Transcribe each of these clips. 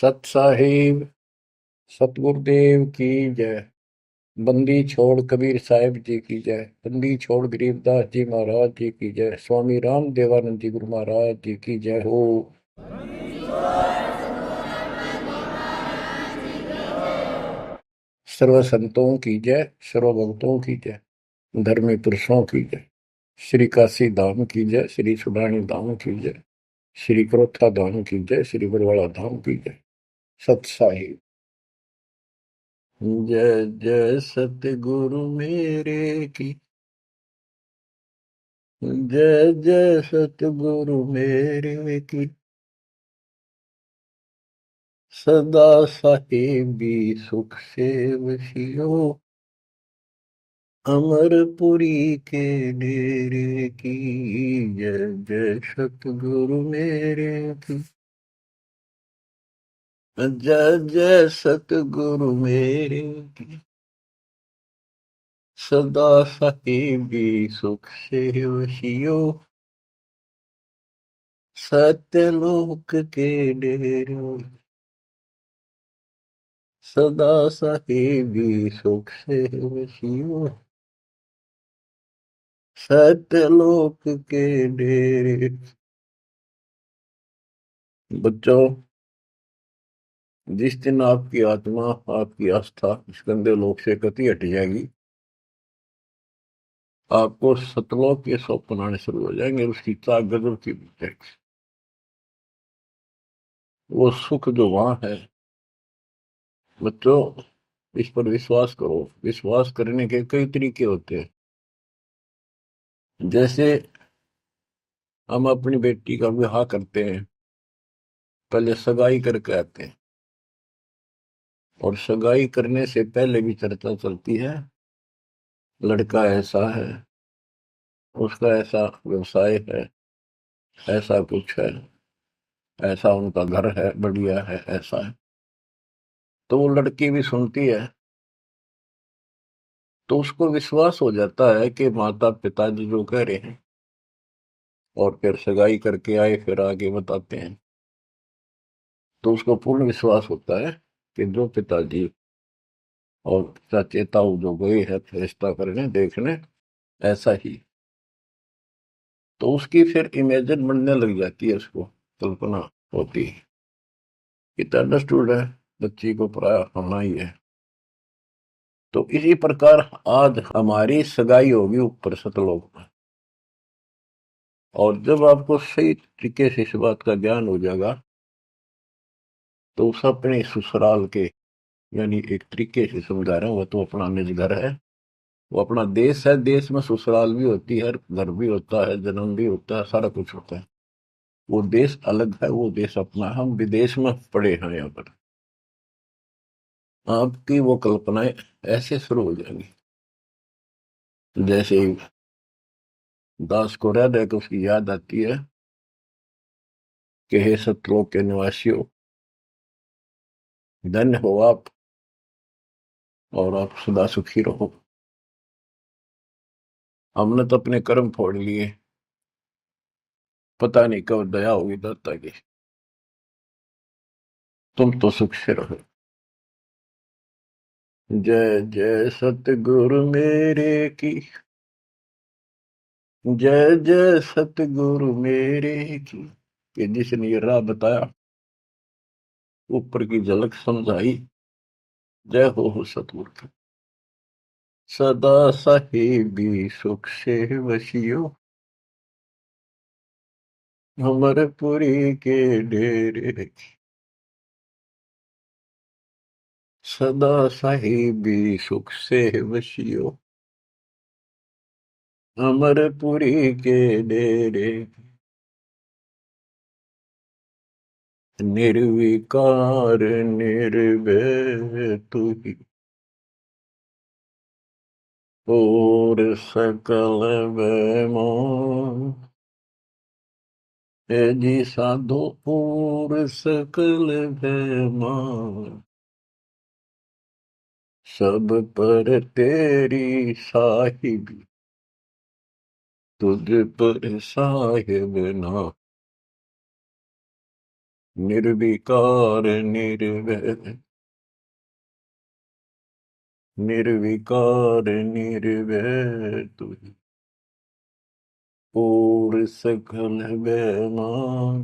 सत साहिब सतगुरुदेव की जय। बंदी छोड़ कबीर साहिब जी की जय। बंदी छोड़ गरीबदास जी महाराज जी की जय। स्वामी राम देवानंद जी गुरु महाराज जी की जय हो। सर्व संतों की जय, सर्व भक्तों की जय, धर्मी पुरुषों की जय। श्री काशी धाम की जय, श्री सुडानी धाम की जय, श्री क्रोथा धाम की जय, श्री बरवाड़ा धाम की जय। सत साहिब। जय जय सतगुरु मेरे की जय जय सतगुरु मेरे की। सदा साहिबी सुख से वसियो, अमरपुरी के डेरे की। जय जय सतगुरु मेरे की। जय जय सतगुरु मेरे की। सदा साहिबी सुख से वसियो, सत्यलोक के डेरे। सदा साहिबी सुख से वसियो, सत्यलोक के डेरे। बच्चों, जिस दिन आपकी आत्मा, आपकी आस्था इस गंदे लोक से कति हट जाएगी, आपको सतलोक के स्वप्न आने शुरू हो जाएंगे। उसकी चाक गजब की मिल जाएगी। वो सुख जो वहां है, बच्चों, इस पर विश्वास करो। विश्वास करने के कई तरीके होते हैं। जैसे हम अपनी बेटी का विवाह करते हैं, पहले सगाई करके आते हैं, और सगाई करने से पहले भी चर्चा चलती है। लड़का ऐसा है, उसका ऐसा व्यवसाय है, ऐसा कुछ है, ऐसा उनका घर है, बढ़िया है, ऐसा है। तो वो लड़की भी सुनती है, तो उसको विश्वास हो जाता है कि माता पिताजी जो कह रहे हैं, और फिर सगाई करके आए, फिर आगे बताते हैं, तो उसको पूर्ण विश्वास होता है कि जो पिताजी और चाचे ताऊ जो गए हैं रिश्ता करने देखने, ऐसा ही। तो उसकी फिर इमेजिन बनने लग जाती है, उसको कल्पना होती है। इतना अंडरस्टूड है, बच्ची को पराया होना ही है। तो इसी प्रकार आज हमारी सगाई होगी ऊपर सतलोक में। और जब आपको सही तरीके से इस बात का ज्ञान हो जाएगा, तो उस अपने ससुराल के, यानी एक तरीके से समझा रहा हूं, वो तो अपना निज घर है, वो अपना देश है। देश में ससुराल भी होती है, घर भी होता है, जन्म भी होता है, सारा कुछ होता है। वो देश अलग है, वो देश अपना है। हम विदेश में पड़े हैं यहाँ पर। आपकी वो कल्पनाएं ऐसे शुरू हो जाएंगी, जैसे ही दास को हृदय को उसकी याद आती है कि हे सतलोक के निवासियों, धन्य हो आप, और आप सदा सुखी रहो। हमने तो अपने कर्म फोड़ लिए, पता नहीं कब दया होगी दाता की। तुम तो सुख से रहो। जय जय सतगुरु मेरे की। जय जय सतगुरु मेरे की। कि जिसने ये राह बताया, ऊपर की झलक समझाई, जय हो सतगुरु की। सदा साहिबी सुख से वसियो, अमरपुरी के डेरे। सदा साहिबी सुख से वसियो, अमरपुरी के डेरे। निर्विकार निर्भय तू ही, और सकल बेमान। हे जी साधो और सकल बेमान, सब पर तेरी साहिबी, तुझ पर साहिब ना। निर्विकार निर्भय, निर्विकार निर्भय तुझ और सकल बेमान।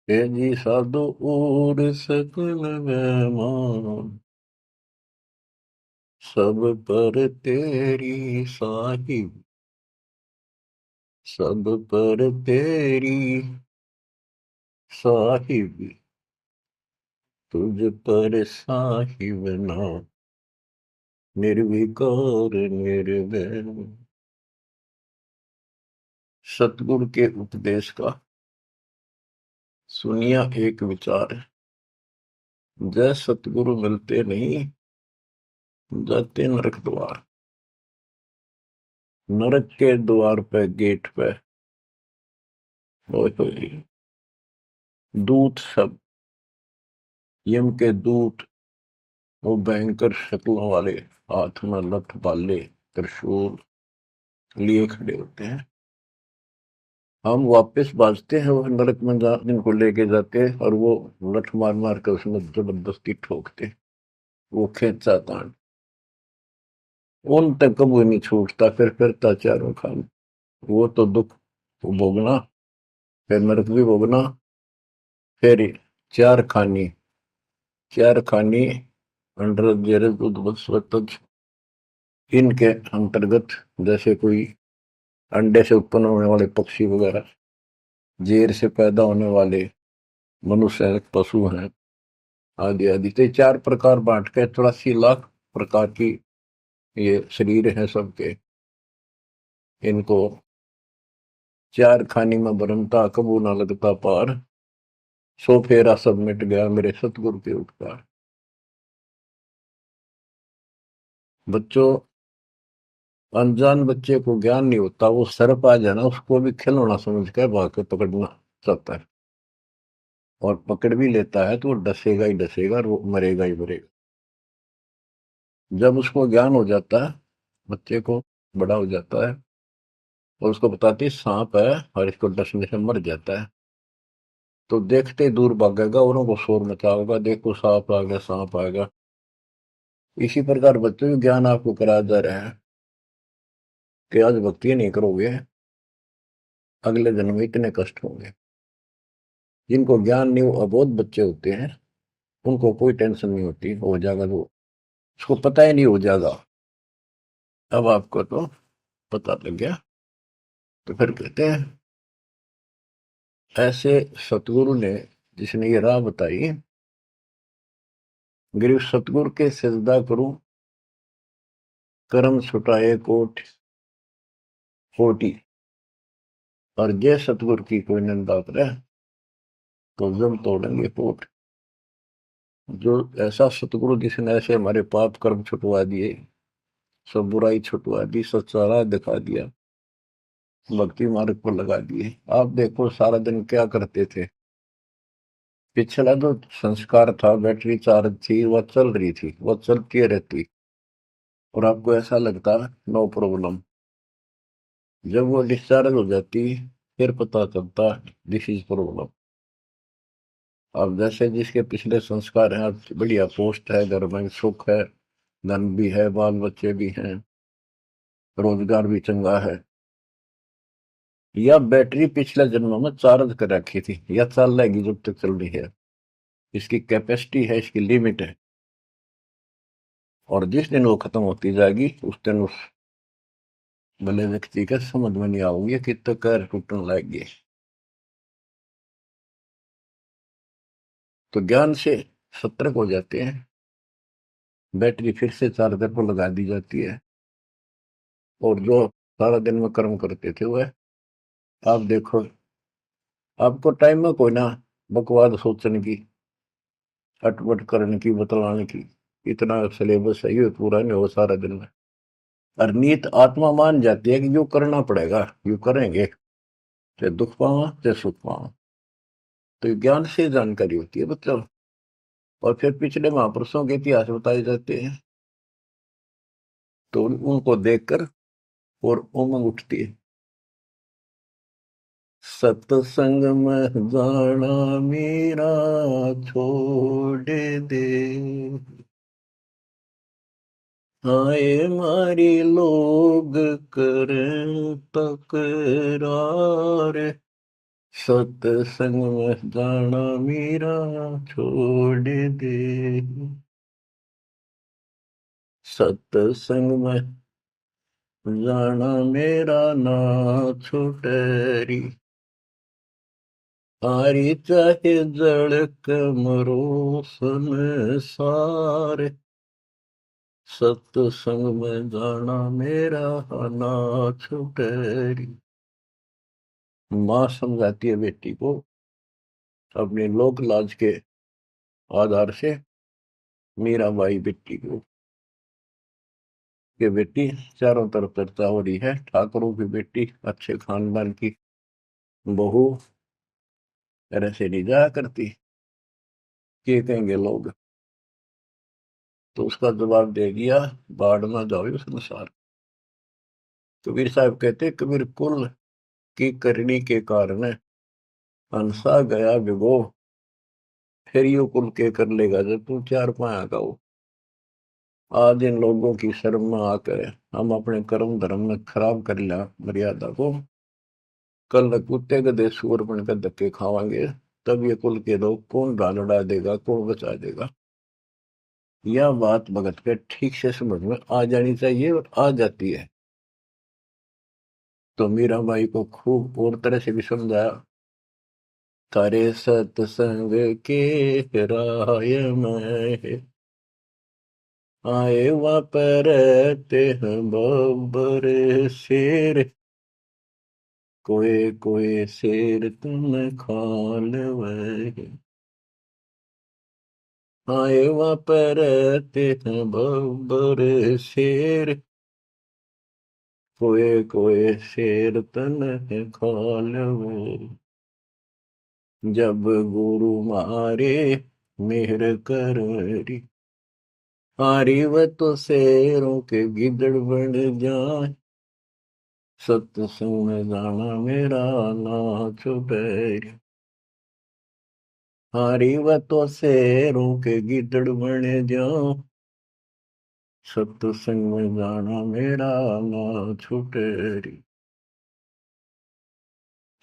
हे जी साधु और सकल बेमान, सब पर तेरी साहिब, सब पर तेरी साहिब, तुझ पर साहिब ना, निर्विकार निर्भय। सतगुरु के उपदेश का सुनिया एक विचार है, जय सतगुरु मिलते नहीं, जाते नरक द्वार। नरक के द्वार पे, गेट पे दूत सब, यम के दूत, वो भयंकर शक्लों वाले, हाथ में लठ बाले त्रिशूल लिए खड़े होते हैं। हम वापस बाजते हैं, वो नरक में जिनको लेके जाते हैं, और वो लठ मार मार कर उसमें जबरदस्ती ठोकते, वो खेचा तान उन तक कभी नहीं छूटता, फिर फिरता चारों खान। वो तो दुख भोगना, फिर नरक भी भोगना, फिर चार खानी, चार खानी अंडर जेरज उद्वत्सवतज, इनके अंतर्गत जैसे कोई अंडे से उत्पन्न होने वाले पक्षी वगैरह, जेर से पैदा होने वाले मनुष्य हैं, पशु हैं, आदि आदि। तो चार प्रकार बांट के 84 लाख प्रकार की ये शरीर हैं सबके। इनको चार खानी में बरनता, कबू ना लगता पार, सो फेरा सब मिट गया मेरे सतगुरु के उपकार। बच्चों, अनजान बच्चे को ज्ञान नहीं होता, वो सर्प आ जाए ना, उसको भी खिलौना समझ के भाग के पकड़ना चाहता है, और पकड़ भी लेता है तो वो डसेगा ही डसेगा, और वो मरेगा ही मरेगा। जब उसको ज्ञान हो जाता है, बच्चे को बड़ा हो जाता है, और उसको बताती है सांप है, और इसको डसने से मर जाता है, तो देखते ही दूर भागेगा, औरों को शोर मचाएगा, देखो सांप आ गया, सांप आ गया। इसी प्रकार बच्चों को ज्ञान आपको कराया जा रहा है कि आज भक्ति नहीं करोगे, अगले जन्म में इतने कष्ट होंगे। जिनको ज्ञान नहीं, वो अबोध बच्चे होते हैं, उनको कोई टेंशन नहीं होती, हो जाएगा तो उसको पता ही नहीं हो जाएगा। अब आपको तो पता लग गया, तो फिर कहते हैं ऐसे सतगुरु ने, जिसने ये राह बताई, गिरु सतगुरु के सिजदा करूं, कर्म छुटाए कोट कोटि, और जय सतगुरु की कोई निंदा करे, तो जब तोड़ेंगे कोट। जो ऐसा सतगुरु जिसने ऐसे हमारे पाप कर्म छुटवा दिए, सब बुराई छुटवा दी, सच्चा राह दिखा दिया, भक्ति मार्ग पर लगा दिए। आप देखो सारा दिन क्या करते थे, पिछला जो संस्कार था, बैटरी चार्ज थी, वह चल रही थी, वह चलती रहती, और आपको ऐसा लगता नो प्रॉब्लम। जब वो डिस्चार्ज हो जाती, फिर पता चलता दिस इज प्रॉब्लम। अब जैसे जिसके पिछले संस्कार हैं, बढ़िया पोस्ट है, घर में सुख है, धन भी है, बाल बच्चे भी हैं, रोजगार भी चंगा है, या बैटरी पिछले जन्मों में चार्ज कर रखी थी, या चल रहेगी जब तक चल रही है, इसकी कैपेसिटी है, इसकी लिमिट है, और जिस दिन वो खत्म होती जाएगी, उस दिन उस भले व्यक्ति के समझ में नहीं आओगे कि तो कर टूटने लगे। तो ज्ञान से सतर्क हो जाते हैं, बैटरी फिर से चार्जर पर लगा दी जाती है, और जो सारा दिन में कर्म करते थे वह, आप देखो, आपको टाइम में कोई ना बकवाद सोचने की, अटपट करने की, बतलाने की, इतना सिलेबस है, ये पूरा नहीं हो सारा दिन में। और नीत आत्मा मान जाती है कि यो करना पड़ेगा, यो करेंगे, चाहे दुख पावा चाहे सुख पावा। तो ज्ञान से जानकारी होती है मतलब। और फिर पिछले महापुरुषों के इतिहास बताए जाते हैं, तो उनको देखकर और उमंग उठती है। सत्संग में जाना मेरा छोड़ दे, आए मारी लोग करें तकरार, सत्संग में जाना मेरा छोड़ दे, सत्संग में जाना मेरा ना छुटरी, आरी चाहे जड़क मरो संसार, सत्संग में जाना मेरा ना छुटरी। माँ समझाती है बेटी को अपने लोक लाज के आधार से, मीराबाई बेटी को, कि बेटी चारों तरफ चर्चा हो रही है, ठाकुरों की बेटी अच्छे खानदान की बहू तरह से नहीं जाया करती, क्या कहेंगे लोग। तो उसका जवाब दे दिया, बाढ़ में जाओ संसार। कबीर साहब कहते, कबीर कुल की करनी के कारण हंसा गया भिगो, फिर यू कुल के कर लेगा जब तू चार पाया का हो। आज इन लोगों की शर्म में आकर हम अपने कर्म धर्म में खराब कर लिया मर्यादा को, कल कुत्ते गधे सूअर बनकर धक्के खावांगे, तब ये कुल के लोग कौन डालड़ा देगा, कौन बचा देगा। यह बात भगत के ठीक से समझ में आ जानी चाहिए, और आ जाती है। तो मीराबाई को खूब और तरह से भी समझाया, तारे सत्संग के राय में आए वापरते हैं बब्बर शेर, कोई कोई शेर तुम खाल वह, आए वापरते हैं बब्बर शेर, कोई कोई शेर तन खाल वह, जब गुरु मारे मेहर करी, हारी व तो शेरों के गिदड़ बन जाए, सत्संग में जाना मेरा ना छुटरी, हारी व तो शेरों के गिदड़ बन जाओ, सत्संग में जाना मेरा ना छुटरी,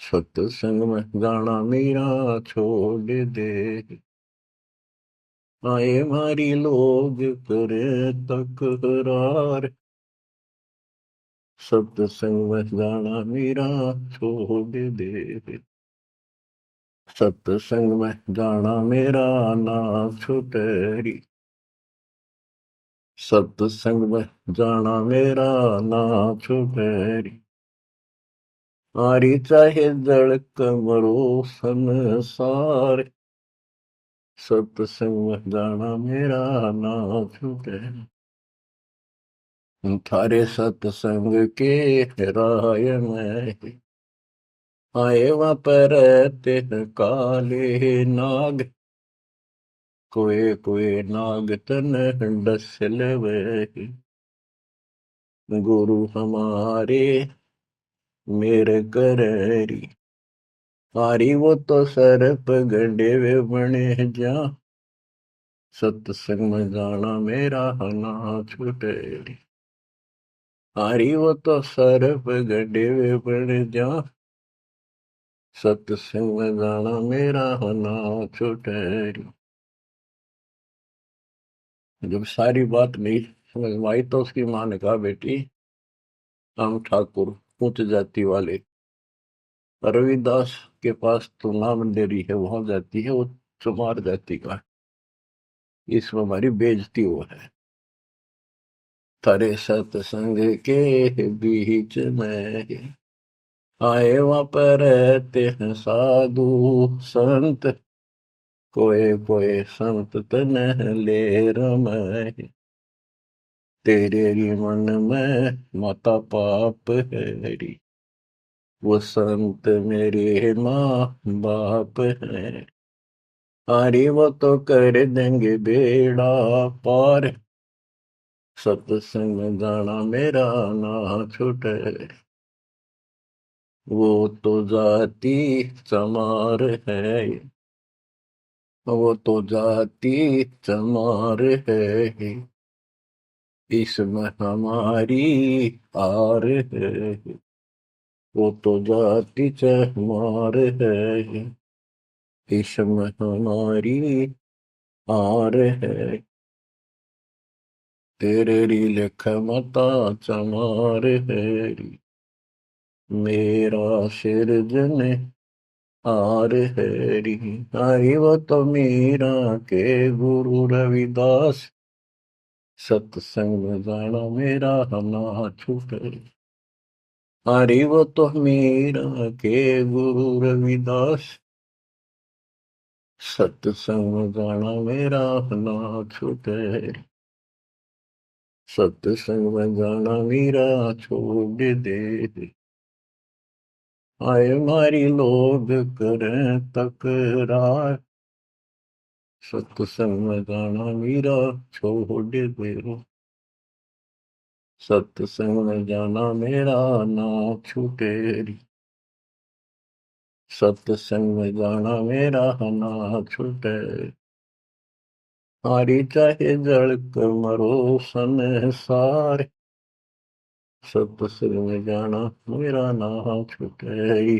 सत्संग में जाना मेरा छोड़ दे, आए मारी लोग करे तकरार, सत्संग में जाना मेरा छोड़ दे, सत्संग में जाना मेरा ना छुटरी, सत्संग में जाना मेरा ना छुटरी, आरी चाहे जड़क मरो संसार, सत्संग में जाना मेरा ना छुटरी, थारे सत्संग के राय में आए वहाँ पर तिन काले नाग, कोई कोई नाग तन डसल वे, गुरु हमारे मेरे करी, हारी वो तो सर्प गंडे वे बने जा, सत्संग में जाना मेरा ना छुटरी, हारी वो तो सर्प गंडे वे बने जा, सत्संग में जाना मेरा ना छुटरी। जब सारी बात नहीं समझ में आई तो उसकी माँ ने कहा, बेटी हम ठाकुर उच्च जाति वाले, रविदास के पास तो नाम ले रही है, वहां जाती है, वो चमार जाति का, इसमें हमारी बेइज्जती हुआ है। थारे सत्संग के बीच में आए वहां पर रहते हैं साधु संत, कोई कोई संत तन ले रमय, तेरे री मन में माता पाप है, वो संत मेरे माँ बाप है, अरे वो तो कर देंगे बेड़ा पार, सत्संग में जाना मेरा ना छूटे। वो तो जाती चमार है, वो तो जाती चमार है, इसमें हमारी हार है। वो तो जाति चमार है, इसमें हमारी हार है। तेरे री लिख मता चमार है, मेरा सिरजन हार है री। हरि वो तो मीरा के गुरु रविदास, सत्संग में जाना मेरा ना छूटे। हरि वो तो मीरा के गुरु रविदास, सत्संग में जाना मेरा ना छूटे। सत्संग में जाना मेरा छोड़ दे, आए मारी लोग करें तकरार, सत्संग में जाना मेरा छोड़ दे। सत्संग में जाना मेरा ना छूटे, सत्संग में जाना मेरा ना छूटे। हारी चाहे जड़ कर मरो संसार, सत्संग में जाना मेरा ना छूटे।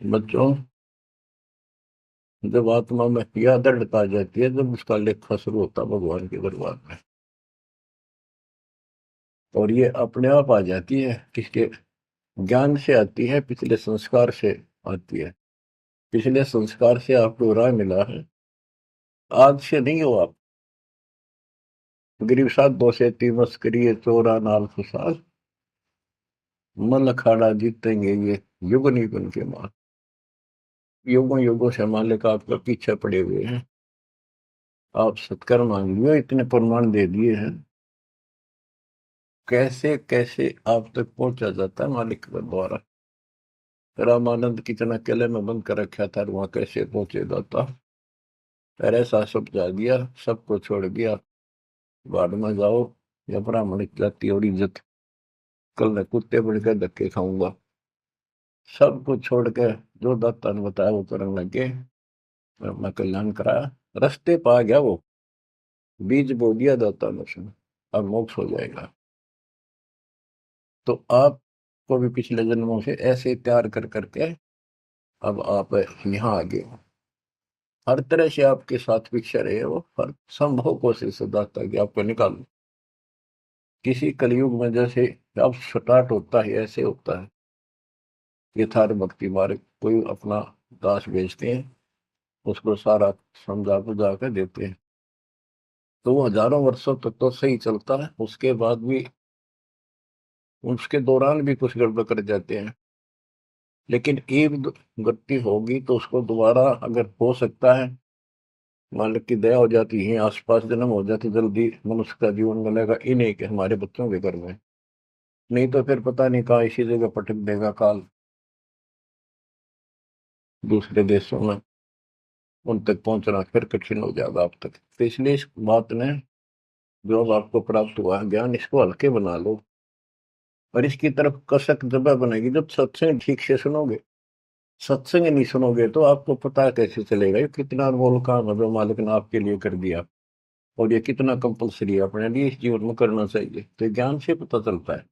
बच्चों, जब आत्मा में यह दृढ़ता आ जाती है, जब उसका लेखा शुरू होता है भगवान के दरबार में, और ये अपने आप आ जाती है, किसके ज्ञान से आती है, पिछले संस्कार से आती है। पिछले संस्कार से आपको राह मिला है, आज से नहीं हो आप। गरीब साथ दो से ती मस्करी चोरा नाल फसाद, मन अखाड़ा जीतेंगे ये युग निगुन के मार। युगों युगों से मालिक आपका पीछे पड़े हुए हैं, आप सत्कर्म मांगिए, इतने प्रमाण दे दिए हैं। कैसे कैसे आप तक पहुंचा जाता है मालिक के द्वारा। रामानंद कितना किले में बंद कर रखा था, वहां कैसे पहुंचे जाता। फिर ऐसा सब जा दिया, सबको छोड़ दिया, बाढ़ में जाओ या ब्राह्मण जाति और इज्जत, कल मैं कुत्ते बन के धक्के खाऊंगा। सब कुछ छोड़ के जो दाता ने बताया वो करने लगे, अपना कल्याण कराया, रास्ते पा गया वो, बीज बो दिया दाता ने उसने, अब मोक्ष हो जाएगा। तो आपको भी पिछले जन्मों से ऐसे तैयार कर करके अब आप यहाँ आ गए। हर तरह से आपके साथ भिक्षा रहे वो, हर संभव कोशिश से दाता कि आपको निकालो। किसी कलयुग में जैसे अब स्टार्ट होता है ऐसे होता है, यथार्थ भक्ति मार्ग, कोई अपना दास बेचते हैं, उसको सारा समझा बुझा कर देते हैं, तो वो हजारों वर्षों तक तो सही चलता है, उसके बाद भी, उसके दौरान भी कुछ गड़बड़ कर जाते हैं। लेकिन एक गलती होगी तो उसको दोबारा अगर हो सकता है, मालिक की दया हो जाती है, आसपास जन्म हो जाती, जल्दी मनुष्य का जीवन मिलेगा, इन्हीं के हमारे बच्चों के घर में। नहीं तो फिर पता नहीं कहाँ इसी जगह पटक देगा काल, दूसरे देशों में उन तक पहुंचना फिर कठिन हो जाएगा आप तक। तो इसलिए इस बात ने, जो अब आपको प्राप्त हुआ है ज्ञान, इसको हल्के बना लो, और इसकी तरफ कसक जब बनेगी जब सत्संग ठीक से सुनोगे। सत्संग नहीं सुनोगे तो आपको पता कैसे चलेगा ये कितना अनमोल काम है जो मालिक ने आपके लिए कर दिया, और ये कितना कंपलसरी है अपने लिए इस जीवन में करना चाहिए। तो ज्ञान से पता चलता है,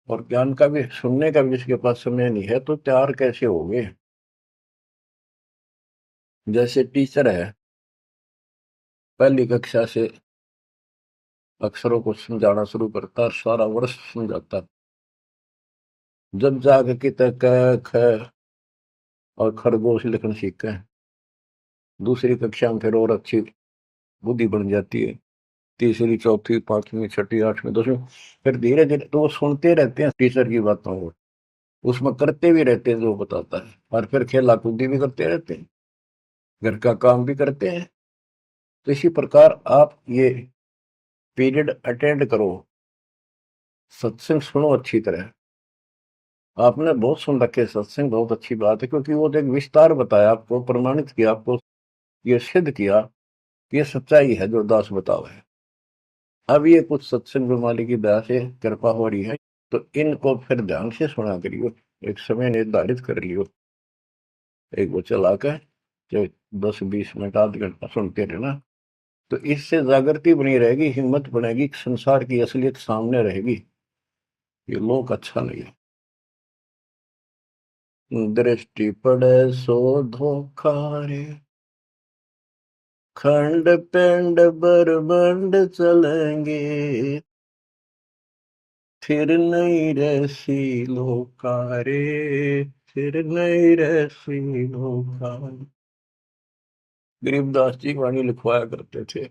और ज्ञान का भी सुनने का भी जिसके पास समय नहीं है तो तैयार कैसे होगे। जैसे टीचर है, पहली कक्षा से अक्षरों को समझाना शुरू करता है, सारा वर्ष समझाता है, जब जाके कि तक क ख और खरगोश लिखना सीखते हैं, दूसरी कक्षा में फिर और अच्छी बुद्धि बन जाती है, तीसरी चौथी पांचवी छठी आठवीं दसवीं, फिर धीरे धीरे तो वो सुनते रहते हैं टीचर की बातों को, उसमें करते भी रहते हैं जो बताता है, और फिर खेला कूदी भी करते रहते हैं, घर का काम भी करते हैं। तो इसी प्रकार आप ये पीरियड अटेंड करो, सत्संग सुनो अच्छी तरह। आपने बहुत सुन रखे सत्संग, बहुत अच्छी बात है, क्योंकि वो एक विस्तार बताया आपको, प्रमाणित किया आपको, ये सिद्ध किया कि ये सच्चाई है जो दास बताओ है। अब ये कुछ सत्संग मालिक की दया से कृपा हो रही है, तो इनको फिर ध्यान से सुना करियो, एक समय निर्धारित कर लियो, एक वो चला कर जो 10-20 मिनट आध घंटा सुनते रहना। तो इससे जागृति बनी रहेगी, हिम्मत बनेगी, संसार की असलियत सामने रहेगी, ये लोक अच्छा नहीं है। दृष्टि पड़े सो धोखा रे, खंड पिंड बरबंड चलेंगे, फिर नहीं रहसी लोका रे, फिर नहीं रहसी लोका। गरीबदास जी वाणी लिखवाया करते थे,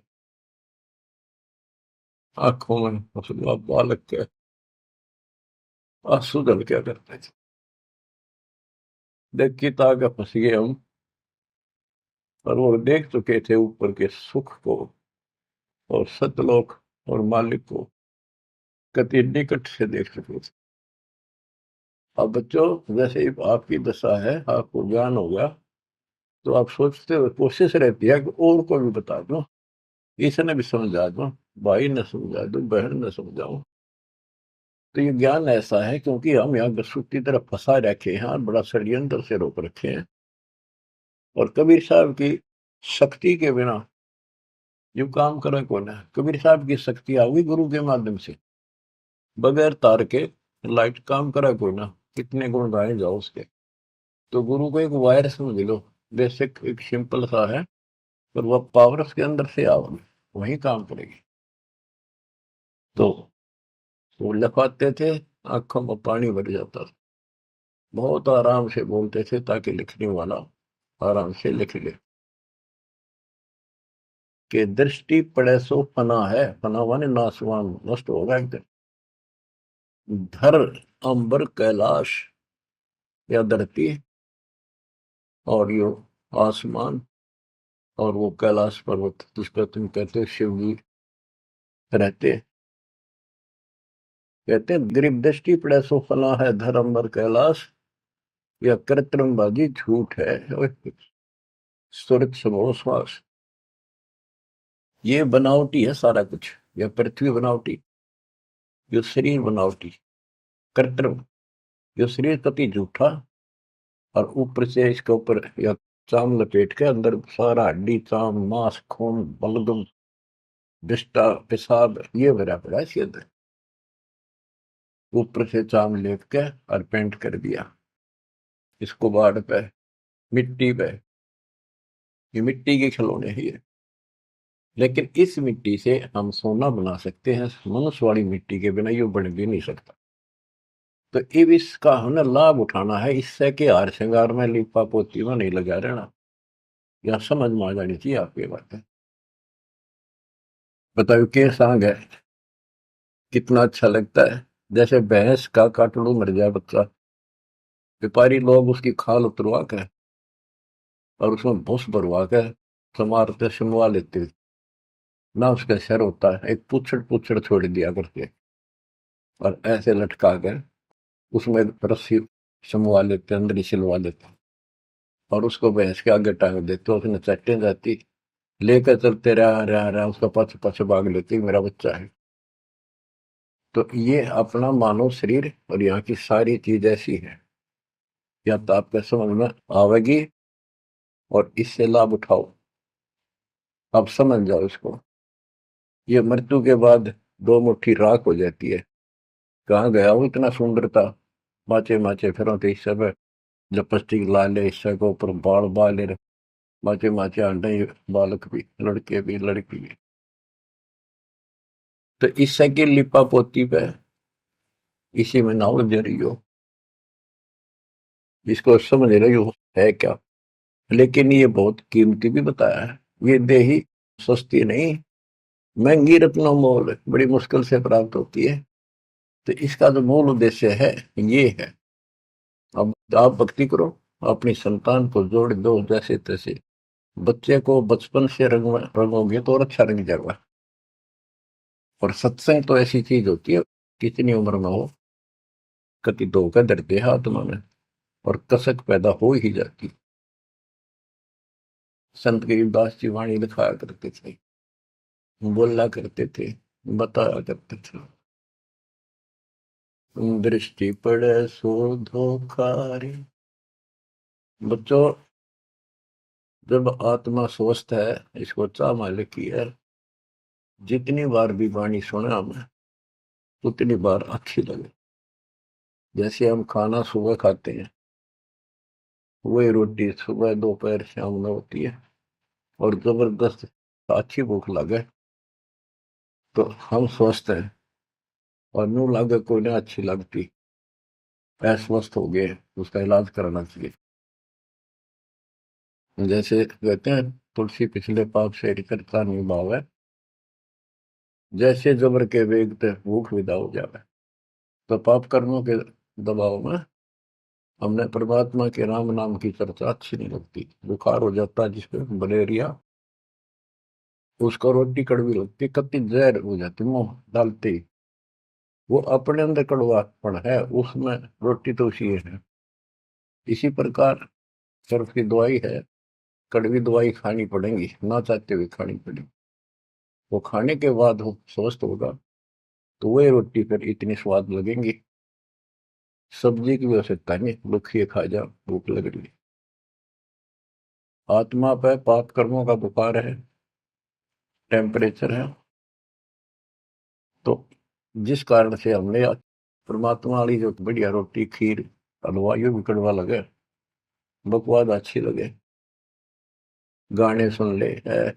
आंखों में हंसुआ बालक के आंसू दल क्या करते थे। देख की ताक फंस गए हम, पर वो देख चुके थे ऊपर के सुख को और सतलोक और मालिक को कति निकट से देख चुके थे। अब बच्चों, जैसे ही आपकी दशा है, आपको ज्ञान होगा, तो आप सोचते हो, कोशिश रहती है कि और को भी बता दो, इसने भी समझा दो, भाई ने समझा दो, बहन ने समझाओ। तो ये ज्ञान ऐसा है क्योंकि हम यहाँ गसूट की तरफ फंसा रखे हैं और बड़ा षड्यंत्र से रोक रखे हैं। और कबीर साहब की शक्ति के बिना जो काम करे कौन है? कबीर साहब की शक्ति आओगी गुरु के माध्यम से, बगैर तार के लाइट काम करा कोई ना, कितने गुण गाए जाओ उसके। तो गुरु को एक वायर समझ लो, बेसिक एक सिंपल सा है, पर वह पावर उसके अंदर से आओगी, वही काम करेगी। तो वो लिखवाते थे, आंखों में पानी भर जाता था, बहुत आराम से बोलते थे ताकि लिखने वाला आराम से लिख ले। कि दृष्टि पड़े सो फना है, फना माने नासवान, नष्ट होगा एक दिन। धर अंबर कैलाश या धरती और यो आसमान और वो कैलाश पर्वत जिसका तुम कहते हो शिव जी रहते, कहते हैं गरीब दृष्टि पड़े सो फना है, धर अंबर कैलाश या कृत्रिम बाजी झूठ है, सुरत समो श्वास। ये बनावटी है सारा कुछ, यह पृथ्वी बनावटी, यो शरीर बनावटी, कृत्रिम, यो शरीर कति झूठा, और ऊपर से इसके ऊपर या चाम लपेट के अंदर सारा हड्डी चाम मांस खून बलगम विष्टा पेशाब ये भरा पड़ा है इसके अंदर, ऊपर से चाम लेप के और पेंट कर दिया इसको बाढ़ पे, मिट्टी पे, ये मिट्टी के खिलौने ही है। लेकिन इस मिट्टी से हम सोना बना सकते हैं, मनुष्य वाली मिट्टी के बिना ये बन भी नहीं सकता। तो अब इसका हमें लाभ उठाना है, इससे कि हार श्रृंगार में लिपा पोती में नहीं लगा रहना। यह समझ में आ जानी चाहिए आपकी बात है। बताओ के सांग है, कितना अच्छा लगता है। जैसे भैंस का काटड़ू मर जाए बच्चा, व्यापारी लोग उसकी खाल उतरवा के और उसमें भूस भरवा के समारते सुनवा लेते, ना उसका सर होता है, एक पुछड़ पुछड़ छोड़ दिया करते और ऐसे लटका कर उसमें रस्सी समवा लेते, अंदर ही सिलवा लेते और उसको भैंस के आगे टांग देते, उसने चट्टे जाती, लेकर चलते रहा उसका पछ पछ भाग लेती, मेरा बच्चा है। तो ये अपना मानव शरीर और यहाँ की सारी चीज ऐसी है, या तो आपके समझ में आवेगी और इससे लाभ उठाओ, आप समझ जाओ इसको। ये मृत्यु के बाद दो मुट्ठी राख हो जाती है, कहाँ गया वो इतना सुंदर था, माचे माचे फिर तो इस सब लिपस्टिक ला ले, इससे को ऊपर बाल बाल माचे माचे अंडे, बालक भी, लड़के भी, लड़की भी। तो इससे की लिपा पोती पे इसी में नाव दे रही हो, इसको समझ रही हो है क्या। लेकिन ये बहुत कीमती भी बताया है, ये देही सस्ती नहीं, महंगी रत्नों मोल बड़ी मुश्किल से प्राप्त होती है। तो इसका जो मूल उद्देश्य है ये है। अब आप भक्ति करो, अपनी संतान को जोड़ दो जैसे तैसे, बच्चे को बचपन से रंगोगे तो और अच्छा रंग जाएगा। और सत्संग तो ऐसी चीज होती है, कितनी उम्र में हो, कति धोखा धरते है आत्मा में और कसक पैदा हो ही जाती। संत गरीबदास जी वाणी लिखाया करते थे, बोला करते थे, बताया करते थे। दृष्टि पड़े सो धोखा रे। बच्चों, जब आत्मा स्वस्थ है, इसको चाह मालिक की है, जितनी बार भी वाणी सुने हमें उतनी बार अच्छी लगे। जैसे हम खाना सुबह खाते हैं, वही रोटी सुबह दोपहर शाम में होती है, और जबरदस्त अच्छी भूख लगे तो हम स्वस्थ हैं, और न्यू लगे कोई ना अच्छी लगती, अस्वस्थ हो गए, उसका इलाज कराना चाहिए। जैसे कहते हैं, तुलसी पिछले पाप से करता नहीं भाव है, जैसे जबर के वेग ते भूख विदा हो जावे। तो पाप कर्मों के दबाव में हमने परमात्मा के राम नाम की चर्चा अच्छी नहीं लगती। बुखार हो जाता है जिसपे मलेरिया, उसको रोटी कड़वी लगती, कति जहर हो जाती मुंह डालते ही। वो अपने अंदर कड़वापन है, उसमें रोटी तो उसी है। इसी प्रकार सर्फ की दवाई है, कड़वी दवाई खानी पड़ेगी, ना चाहते हुए खानी पड़ेगी। वो खाने के बाद वो स्वस्थ होगा, तो वही रोटी फिर इतनी स्वाद लगेंगी। सब्जी की भी आवश्यकता नहीं, रुखिए खा जा, भूख लग रही। आत्मा पे पाप कर्मों का बुखार है, टेम्परेचर है, तो जिस कारण से हमने परमात्मा वाली जो बढ़िया रोटी खीर हलवा यो भी कड़वा लगे, बकवाद अच्छी लगे, गाने सुन ले है,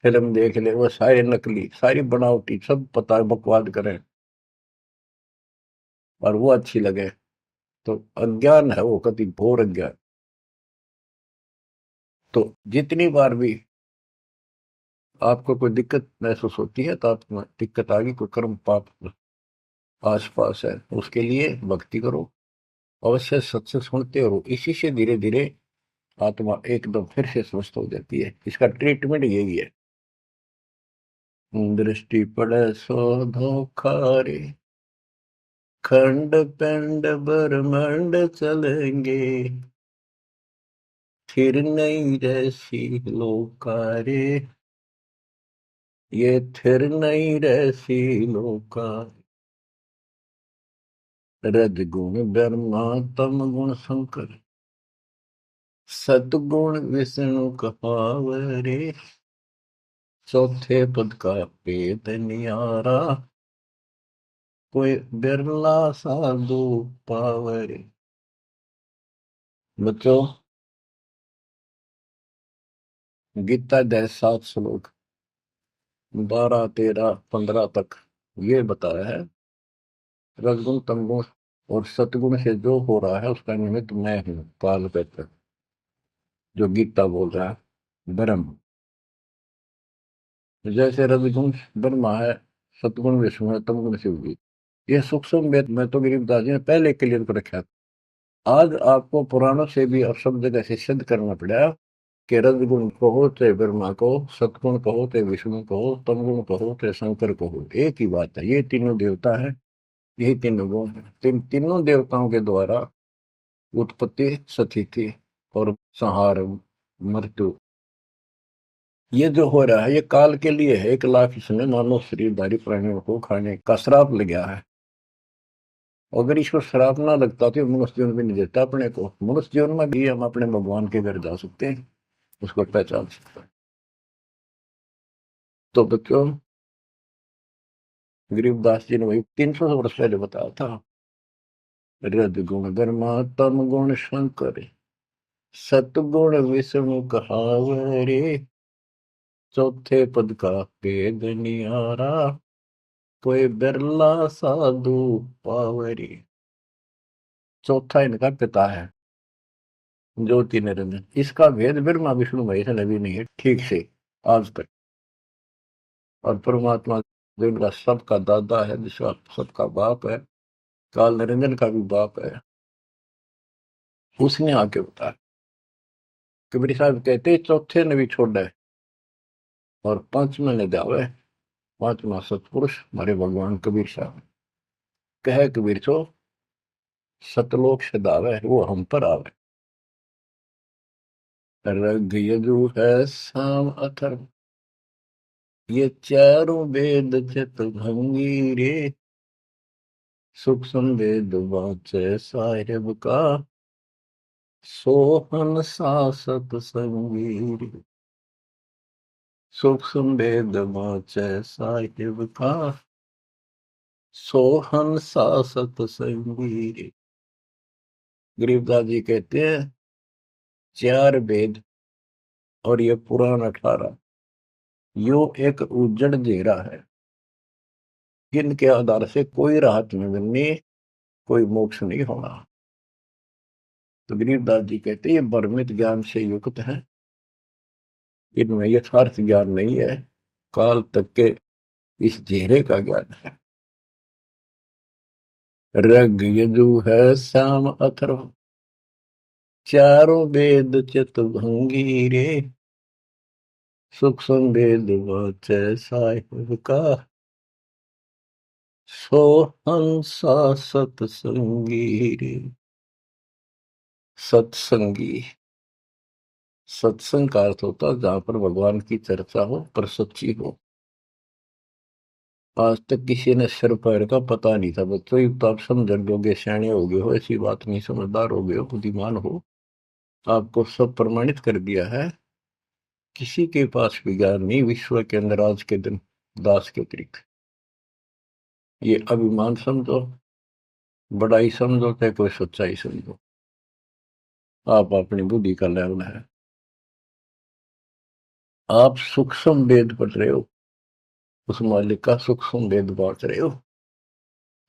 फिल्म देख ले, वो सारे नकली, सारी बनावटी, सब पता है बकवाद करें, और वो अच्छी लगे, तो अज्ञान है, वो कति घोर अज्ञान। तो जितनी बार भी आपको कोई दिक्कत महसूस होती है, तो आप दिक्कत आ गई, कोई कर्म पाप आस पास है, उसके लिए भक्ति करो, अवश्य सत्संग सुनते रहो। इसी से धीरे धीरे आत्मा एकदम फिर से स्वस्थ हो जाती है। इसका ट्रीटमेंट यही है। दृष्टि पड़े सो धोखा रे, खंड पिंड ब्रह्मांड चलेंगे, फिर नहीं रहसी लोकारे, ये थिर नहीं रहसी लोका। रजगुण ब्रह्मा तम गुण शंकर, सतगुण विष्णु कहावरे, चौथे पद का भेद नियारा, कोई बिरला साधु पावरे। बच्चों, गीता अध्याय 7 श्लोक 12 13 15 तक ये बताया है, रजगुण तमगुण और सतगुण से जो हो रहा है उसका निमित्त मैं हूं, काल कहते, जो गीता बोल रहा है ब्रह्म। जैसे रजगुण ब्रह्मा है, सतगुण विष्णु है, तमगुण शिव जी। ये सूक्ष्म भेद में तो गरीबदास जी ने पहले क्लियर कर रखा था। आज आपको पुराणों से भी और सब जगह से सिद्ध करना पड़ा कि रजगुण कहो चाहे ब्रह्मा कहो, सतगुण कहो चाहे विष्णु कहो, तमगुण कहो चाहे शंकर कहो, एक ही बात है, ये तीनों देवता है, यही तीनों गुण है। तीनों देवताओं के द्वारा उत्पत्ति, स्थिति और संहार, मृत्यु, ये जो हो रहा है ये काल के लिए है। 1 लाख इसने मानव शरीरधारी प्राणियों को खाने का श्राप लग गया है। अगर इसको श्राप ना लगता तो मनुष्य जीवन भी नहीं देता अपने को। मनुष्य जीवन में भी हम अपने भगवान के घर जा सकते हैं, उसको पहचान सकते हैं। तो बच्चों, गरीबदास जी ने वही 300 वर्ष पहले बताया था, रजगुण ब्रह्मा तम गुण शंकर, सतगुण विष्णु कहावरे, चौथे पद का भेद निहारा, कोई बिरला साधु पावरी। चौथा इनका पिता है, ज्योति निरंजन। इसका भेद ब्रह्मा विष्णु महेश ने भी नहीं है ठीक से आज तक। और परमात्मा जो इनका सबका दादा है, जिसका सबका बाप है, काल निरंजन का भी बाप है, उसने आके बताया। कबीर साहब कहते चौथे ने भी छोड़ा है और पांचवें ने दावे। पांचवा सतपुरुष हमारे भगवान कबीर साहब कहे, कबीर सो सतलोक से दावे वो हम पर आवे। रग यजु है साम अथर्व, ये चारों वेद चित भंगी रे, सुख संवेद वाचे साहिब का, सोहन सा सतसंगी। सुख संवेद वाचे साहिब का, सोहन सा सतसंगी। गरीबदास जी कहते हैं 4 वेद और ये पुराण 18 यो एक उज्जड़ घेरा है, जिनके आधार से कोई राहत नहीं मिलनी, कोई मोक्ष नहीं होना। तो गरीबदास जी कहते हैं ये भ्रमित ज्ञान से युक्त है, इनमें यथार्थ ज्ञान नहीं है, काल तक के इस घेरे का ज्ञान है। ऋग यजु है साम अथर्व, चारों वेद चित भंगी रे। सुख संवेद वाचे साहिब का, सोहंसा सतसंगी रे। सत्संगी, सत्संग का अर्थ होता जहां पर भगवान की चर्चा हो पर सच्ची हो। आज तक किसी ने सिर पैर का पता नहीं था बच्चों, ये तो आप समझ लोगे, सियाने हो गए हो, ऐसी बात नहीं, समझदार हो गए हो, बुद्धिमान हो, आपको सब प्रमाणित कर दिया है। किसी के पास भी ज्ञान नहीं विश्व के अंदर आज के दिन दास के अतिरिक्त। ये अभिमान समझो, बड़ाई समझो, चाहे कोई सच्चाई समझो, आप अपनी बुद्धि का लेवल है। आप सूक्ष्म वेद पढ़ रहे हो, उस मालिक का सूक्ष्म वेद बांट रहे हो,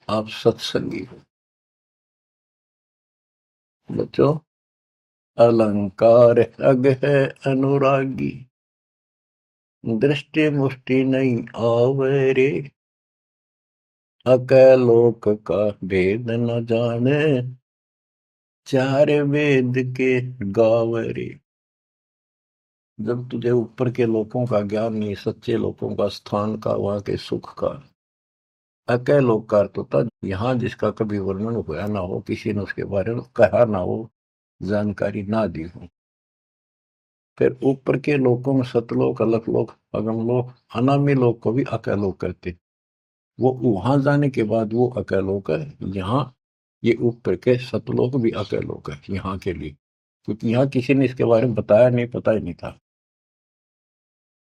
आप सत्संगी हो। बच्चों, अलंकार अग है अनुरागी, दृष्टि मुष्टि नहीं आवे रे। अकय लोक का भेद न जाने, 4 वेद के गावे रे। जब तुझे ऊपर के लोकों का ज्ञान नहीं, सच्चे लोकों का, स्थान का, वहां के सुख का, अकय लोक का अर्थ होता यहाँ जिसका कभी वर्णन हुआ ना हो, किसी ने उसके बारे में कहा ना हो, जानकारी ना दी हो। फिर ऊपर के लोकों में सतलोक, अलख लोक, अगम लोक, अनामी लोक को भी अकय लोक कहते। वो वहां जाने के बाद वो अकय लोक है। यहाँ ये ऊपर के सतलोक भी अकय लोक है यहाँ के लिए, क्योंकि यहाँ किसी ने इसके बारे में बताया नहीं, पता ही नहीं था।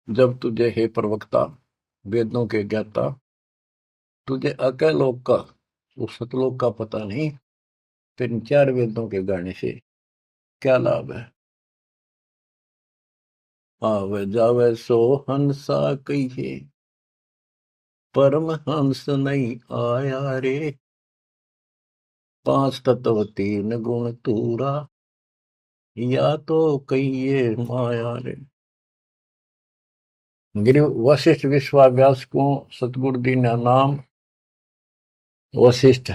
जब तुझे हे प्रवक्ता, वेदों के ज्ञाता, तुझे अकय लोक का, उस सतलोक का पता नहीं, फिर 4 वेदों के गाने से क्या लाभ है। आवे जावे सो हंसा कहिए, परम हंस नहीं आया रे। 5 तत्व 3 गुण तूरा, या तो कहिए माया रे। गिरि वशिष्ठ विश्वाव्यास को सतगुरु दी ना नाम, वशिष्ठ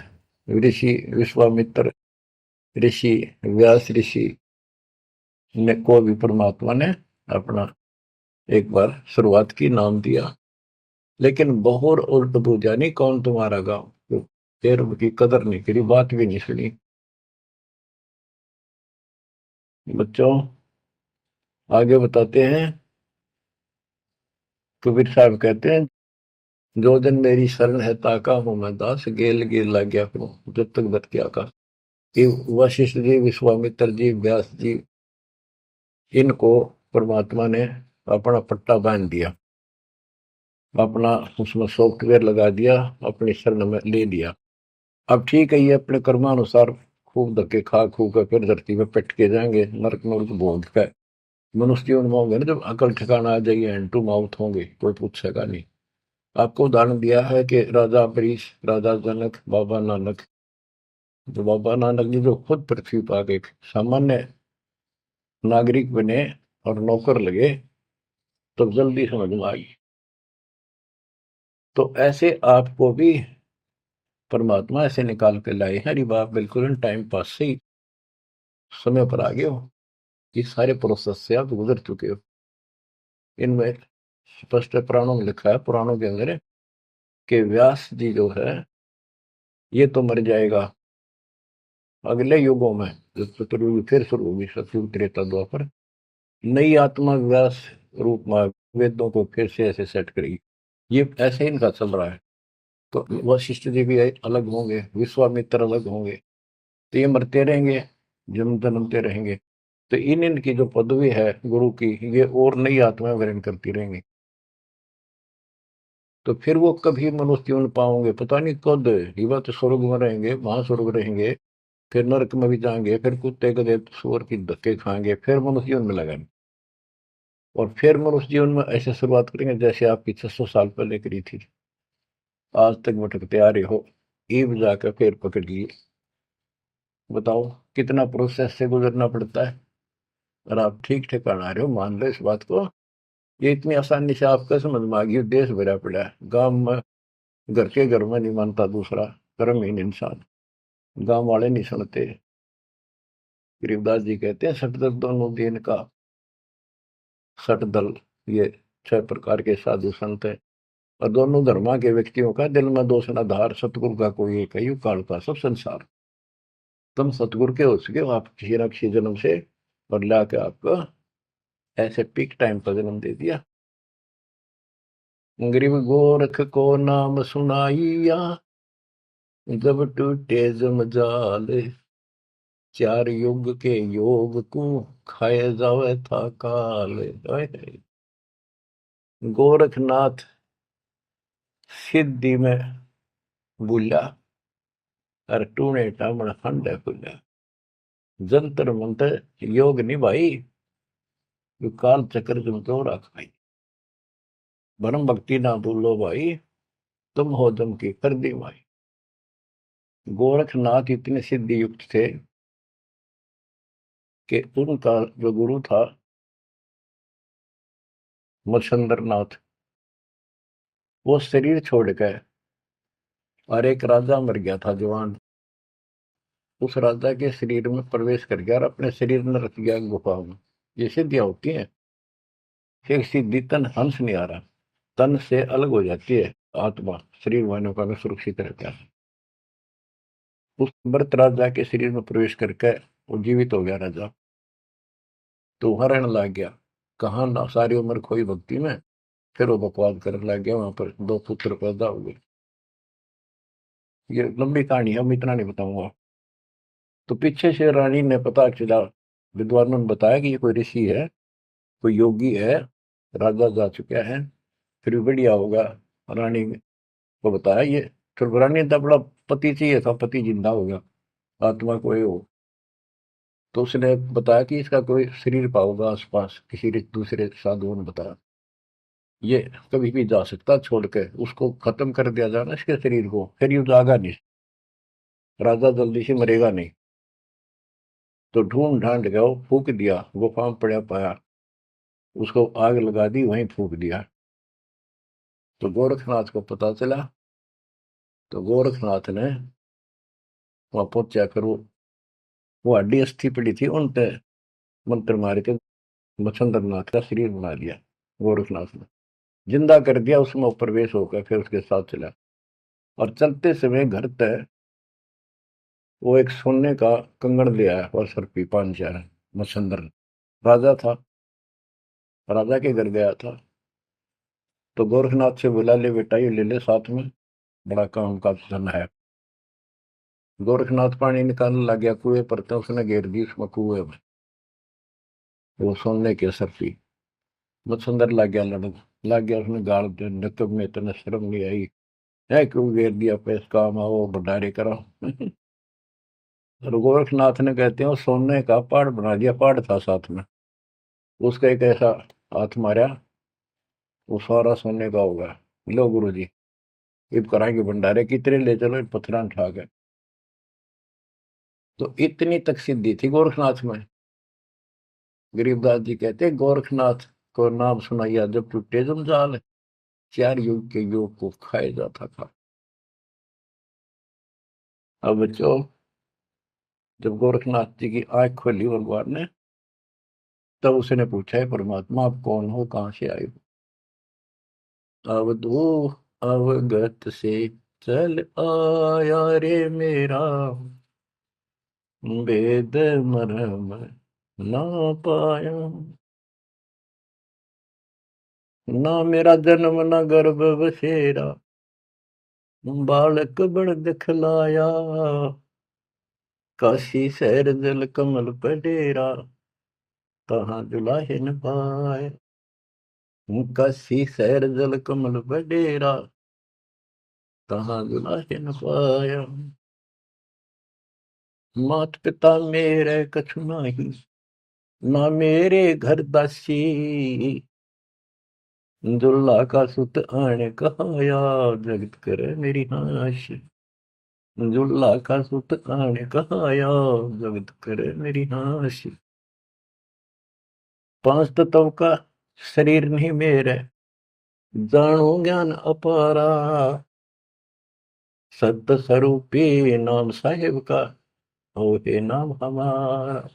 ऋषि, विश्वामित्र ऋषि, व्यास ऋषि ने को भी परमात्मा ने अपना एक बार शुरुआत की, नाम दिया, लेकिन बहुत उल्ट बूझा नहीं, कौन तुम्हारा गांव, फिर की कदर नहीं करी, बात भी नहीं सुनी। बच्चों, आगे बताते हैं। कबीर साहब कहते हैं जो दिन मेरी शरण है ताका हूं मैं दास, गेल गेल लग गया करूं जब तक बत क्या का। कि वशिष्ठ जी, विश्वामित्र जी, व्यास जी, इनको परमात्मा ने अपना पट्टा बांध दिया, अपना उसमें सॉफ्टवेयर लगा दिया, अपनी शरण में ले लिया। अब ठीक है, ये अपने कर्मानुसार खूब धक्के खा खू कर फिर धरती में पिट के जाएंगे, नरक नरक भोग कर मनुष्य जीवन में होंगे ना, जब अकल ठिकाना आ जाएगी, हैंड टू माउथ होंगे, कोई पूछेगा नहीं। आपको उदाहरण दिया है कि राजा अम्बरीश, राजा जनक, बाबा नानक, जो बाबा नानक जी जो खुद पृथ्वी पर आ गए, सामान्य नागरिक बने और नौकर लगे, तो जल्दी समझ में आ गई। तो ऐसे आपको भी परमात्मा ऐसे निकाल के लाए हैं, अरे बाप, बिल्कुल टाइम पास से ही समय पर आ गए हो, ये सारे प्रोसेस से आप गुजर चुके हो। इनमें स्पष्ट पुराणों में लिखा है, पुराणों के अंदर है कि व्यास जी जो है ये तो मर जाएगा, अगले युगों में जब चतुर्युग फिर शुरू होगी, सतयुग, त्रेता, द्वापर, नई आत्मा व्यास रूप में वेदों को फिर से ऐसे सेट करेगी। ये ऐसे इनका चल रहा है। तो वशिष्ठ जी भी अलग होंगे, विश्वामित्र अलग होंगे, तो ये मरते रहेंगे, जन्म जन्मते रहेंगे। तो इनकी जो पदवी है गुरु की, ये और नई आत्मा ग्रहण करती रहेंगी। तो फिर वो कभी मनुष्य जीवन पाओगे पता नहीं कद। ये बात स्वर्ग में रहेंगे, महास्वर्ग रहेंगे, फिर नरक में भी जाएंगे, फिर कुत्ते गधे सुअर की धक्के खाएंगे, फिर मनुष्य जीवन में लगाएंगे, और फिर मनुष्य जीवन में ऐसे शुरुआत करेंगे जैसे आपकी 600 साल पहले करी थी। आज तक भटकते आ रहे हो, ईब जाकर फिर पकड़ लिए। बताओ कितना प्रोसेस से गुजरना पड़ता है। और आप ठीक ठिकाना आ रहे हो, मान लो इस बात को। ये इतनी आसानी से आपका समझ में आ गई। देश भरा पड़ा है, गांव में घर के घर में नहीं मानता दूसरा, कर्महीन इंसान, गांव वाले नहीं सुनते। गरीबदास जी कहते हैं सटदल दोनों दिन का। सटदल, ये 6 प्रकार के साधु संत है, और दोनों धर्मा के व्यक्तियों का दिल में दोष न धार, सतगुरु का कोई एक ही काल का सब संसार। तुम सतगुरु के हो सके हो आप किसी न किसी जन्म से, और ला के आपको ऐसे पीक टाइम पर जन्म दे दिया। गरीब गोरख को नाम सुनाइया, जब टूटे जमजाल, 4 युग के योग को खाए जावे था काल। गोरखनाथ सिद्धि में बुला, और टूणे टामण फंडे फुला। जंतर मंतर योग नहीं भाई, जो काल चक्र तुम तो रखाई। भरम भक्ति ना भूलो भाई, तुम हो दम की कर दी भाई। गोरखनाथ इतने सिद्धि युक्त थे कि उनका जो गुरु था मच्छंद्र नाथ, वो शरीर छोड़ गए, और एक राजा मर गया था जवान, उस राजा के शरीर में प्रवेश कर गया और अपने शरीर में रख गया गुफा में। ये सिद्धियां होती हैं। फिर सिद्धि तन हंस नहीं आ रहा, तन से अलग हो जाती है आत्मा, शरीर वालों का सुरक्षित रहता है। उस मृत राजा के शरीर में प्रवेश करके वो जीवित हो गया राजा। तो हरण लग गया, कहा ना सारी उम्र खोई भक्ति में, फिर वो बकवास करने लग गया। वहां पर 2 पुत्र पैदा हुए। ये लंबी कहानी है, मैं इतना नहीं बताऊंगा। तो पीछे से रानी ने पता चला, विद्वानों ने बताया कि ये कोई ऋषि है, कोई योगी है, राजा जा चुका है, फिर भी बढ़िया होगा। रानी को बताया ये, फिर रानी ने तो बड़ा पति चाहिए था, पति जिंदा हो गया, आत्मा कोई हो। तो उसने बताया कि इसका कोई शरीर पाओगा आसपास, किसी दूसरे साधुओं ने बताया ये कभी भी जा सकता, छोड़ के उसको खत्म कर दिया जाना इसके शरीर को, फिर ये जागा नहीं, राजा जल्दी से मरेगा नहीं। तो ढूंढ ढांड गया, फूक दिया, गुफा में पड़ा पाया, उसको आग लगा दी, वहीं फूक दिया। तो गोरखनाथ को पता चला, तो गोरखनाथ ने वहां पहुंचा कर वो हड्डी अस्थि पड़ी थी उन पे मंत्र मार के मच्छंद्र नाथ का शरीर बना दिया। गोरखनाथ ने जिंदा कर दिया, उसमें प्रवेश होकर फिर उसके साथ चला। और चलते समय घर तक वो एक सोने का कंगन ले आया, और सर पी 5 4। मच्छंद्र राजा था, राजा के घर गया था। तो गोरखनाथ से बोला, ले बेटा ये ले ले, साथ में बड़ा काम का धन है। गोरखनाथ पानी निकालने लग गया कुएं पर, तो उसने घेर दी उसमें कुएं में, वो सोने के सर्फी। मच्छंदर लग गया लड़न, लग गया उसने गाल दे, नकब में इतने शर्म नहीं आई है, क्यों घेर दिया, पैस काम आओ भंडारे करो। और गोरखनाथ ने कहते हैं वो सोने का पहाड़ बना दिया, पहाड़ था साथ में, उसका एक ऐसा हाथ मारा, वो सारा सोने का होगा। लो गुरु जी, इब कराएंगे भंडारे, कितने ले चलो, पत्थर उठा के। तो इतनी तक सिद्धि थी गोरखनाथ में। गरीबदास जी कहते हैं गोरखनाथ को नाम सुनाइया, जब टूटे जंजाल, 4 युग के योग को खाए जाता था। अब बच्चों, जब गोरखनाथ जी की आंख खोली भगवान ने, तब उसने पूछा है परमात्मा आप कौन हो, कहां से आए हो। अवधू अवगत से चल आया रे मेरा, वेद मरम ना पाया। ना मेरा जन्म, ना गर्भ बसेरा, बालक बड़ दिखलाया, काशी शहर जल कमल पर डेरा, तहाँ दुलाहे न पाए। काशी शहर जल कमल पर डेरा, तहाँ दुलाहे न पाया। मात पिता मेरे कछु नाही, ना मेरे घर दासी, दुल्ला का सुत आने कहाया, जगत करे मेरी नाश। दुल्ला का सुत आने कहाया, जगत करे मेरी नाश। पांच तत्व का शरीर नहीं मेरे, जानो ज्ञान अपारा, सत्य स्वरूपी नाम साहिब का, हो हे नाम हमारा।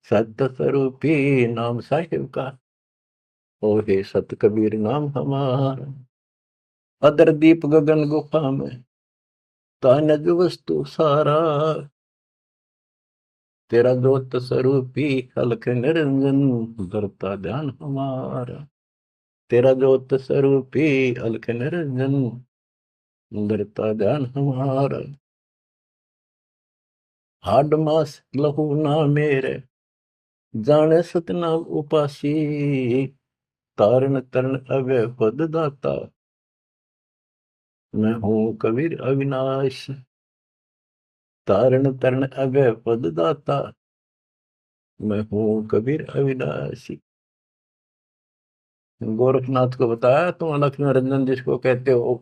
सत्य स्वरूपी नाम साहिब का, हो हे सत कबीर नाम हमारा। अदर दीप गगन गुफा में, तानज वस्तु सारा, तेरा जोत स्वरूपी अलख निरंजन, धरता ध्यान हमारा। तेरा जोत स्वरूपी अलख निरंजन, धरता ध्यान हमारा। हाड मास लहू ना मेरे, जाने सतनाम उपासी, तारण तरण अवय पद दाता, मैं हूँ कबीर अविनाश। तारण तरण अवय पद दाता, मैं हूँ कबीर अविनाशी। गोरखनाथ को बताया, तुम अलख निरंजन जिसको कहते हो,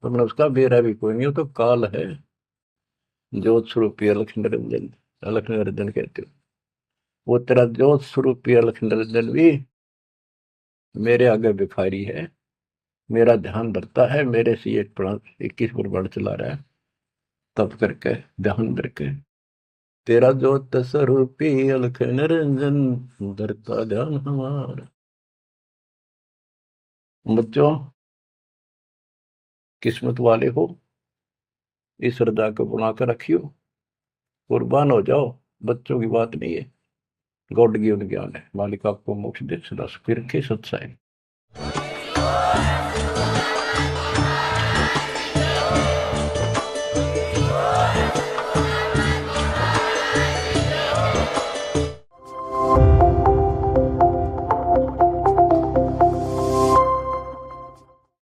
तुमने उसका बेरा भी कोई नहीं हो, तो काल है। ज्योत स्वरूपी अलख निरंजन, अलख निरंजन कहते हो। वो तेरा ज्योत स्वरूपी अलख निरंजन भी मेरे आगे भिखारी है, मेरा ध्यान रखता है, मेरे से 21 पुराण चला रहा है, तब करके ध्यान करके। तेरा ज्योत स्वरूपी अलख निरंजन, धरता ध्यान हमारा। बच्चों, किस्मत वाले हो, इस श्रद्धा को बनाकर रखियो, कुर्बान हो जाओ। बच्चों की बात नहीं है, गॉड गिवन ज्ञान है। मालिक आपको मोक्ष दे, सदा सुखी रखे। सत्साई।